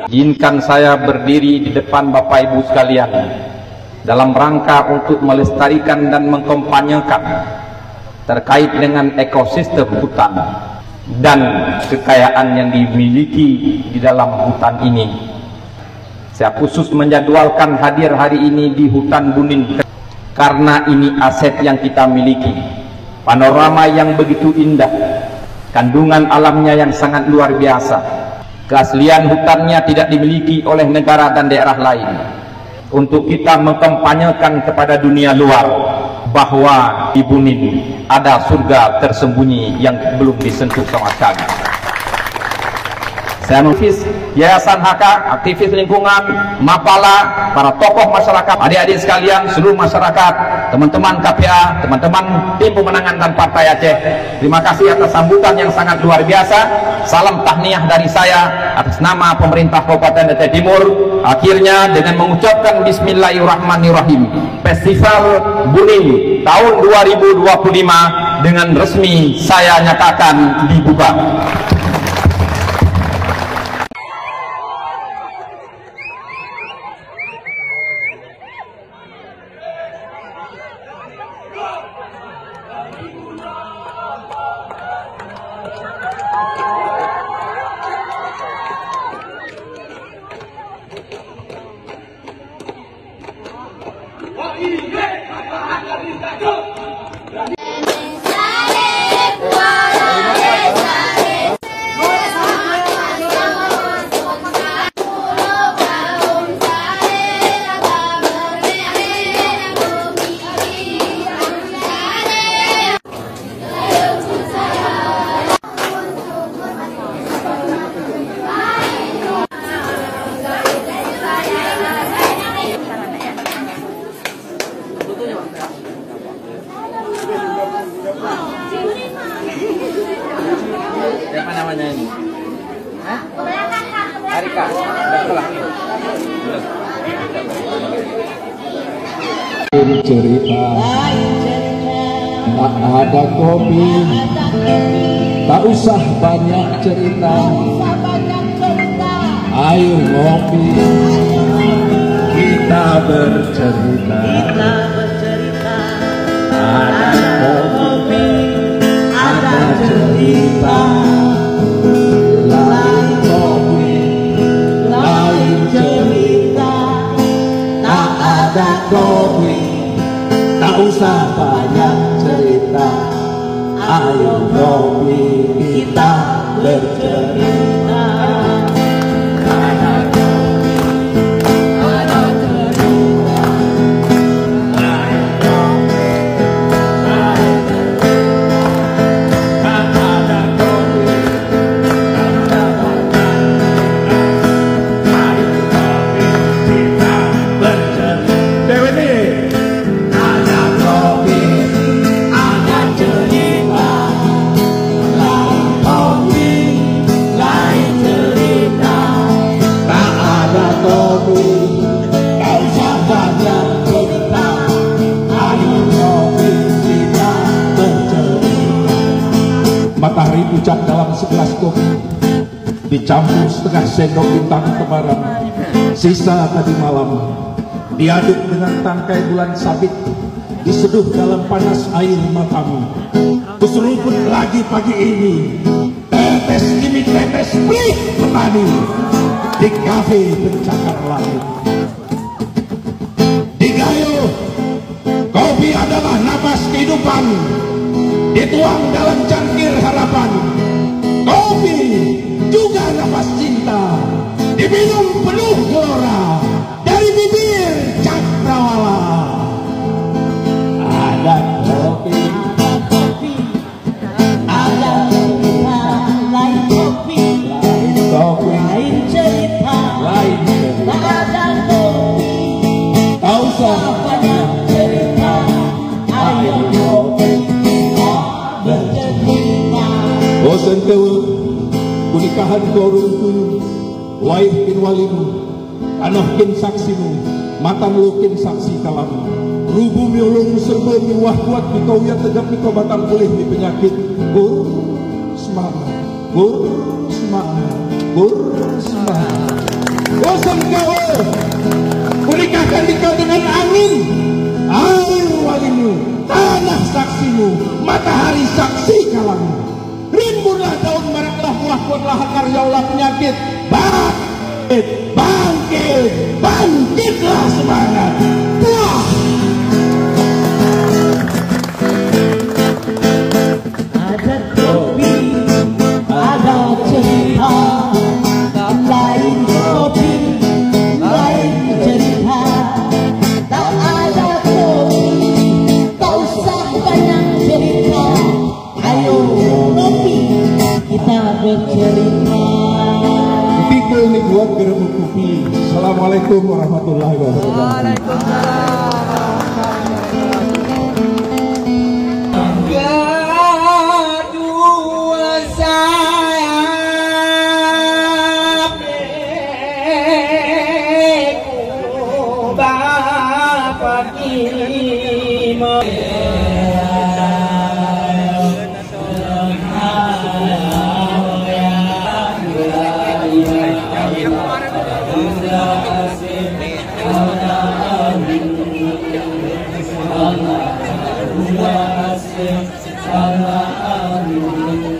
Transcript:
Izinkan saya berdiri di depan Bapak Ibu sekalian dalam rangka untuk melestarikan dan mengkampanyekan terkait dengan ekosistem hutan dan kekayaan yang dimiliki di dalam hutan ini. Saya khusus menjadwalkan hadir hari ini di Hutan Bunin karena ini aset yang kita miliki, panorama yang begitu indah, kandungan alamnya yang sangat luar biasa. Keaslian hutannya tidak dimiliki oleh negara dan daerah lain. Untuk kita mengkampanyekan kepada dunia luar bahwa di Bunin ada surga tersembunyi yang belum disentuh sama sekali. Saya aktivis Yayasan HK, aktivis lingkungan, Mapala, para tokoh masyarakat, adik-adik sekalian, seluruh masyarakat, teman-teman KPA, teman-teman tim pemenangan dan Partai Aceh. Terima kasih atas sambutan yang sangat luar biasa. Salam tahniah dari saya atas nama pemerintah Kabupaten Aceh Timur. Akhirnya dengan mengucapkan Bismillahirrahmanirrahim, Festival Bunin tahun 2025 dengan resmi saya nyatakan dibuka. Siapa namanya ini? Hah? Arika. Udah cerita tak ada kopi, tak usah banyak cerita, ayo ngopi kita bercerita. Ada kopi, ada cerita, lain kopi, lain cerita. Tak ada kopi, tak usah banyak cerita, ayo kopi kita bercerita. Matahari pucat dalam segelas kopi, dicampur setengah sendok bintang kemaram. Sisa tadi malam diaduk dengan tangkai bulan sabit, diseduh dalam panas air matamu. Kuseruput lagi pagi ini, tetes demi tetes pelik petani di kafe pencakar langit. Di Gayo, kopi adalah napas kehidupan, dituang dalam cangkir harapan. Kopi juga napas cinta, diminum penuh gelora dari bibir cakrawala. Ada kopi, ada cerita, lain kopi, lain cerita, lain cerita. Ada kopi, tak usah banyak cerita, ayo kopi bercerita. Bosan tewe kunikahan korun tuyun, waih kin walimu, anoh kin saksimu, matam lu kin saksi kalamu. Rubu miulung serba miwah kuat mikau ya tegap mikau batang pulih di penyakit. Gur semangat, gur semangat. subur semangat. Oh Sengkawa, kunikahkan dikau dengan angin, air walimu, tanah saksimu, matahari saksi kalammu. Rimbunlah daun, maraklah buah, kuatlah akar, jauhlah penyakit. Bangkit, bangkit, bangkitlah semangat. Wah. Ada kopi, ada cerita, lain kopi, lain cerita. Tak ada kopi, tak usah banyak cerita. Ayo kopi, kita bercerita. Pikul nih buat geremu kopi. Assalamualaikum warahmatullahi wabarakatuh. Kedua saya Bapak Imam. Allah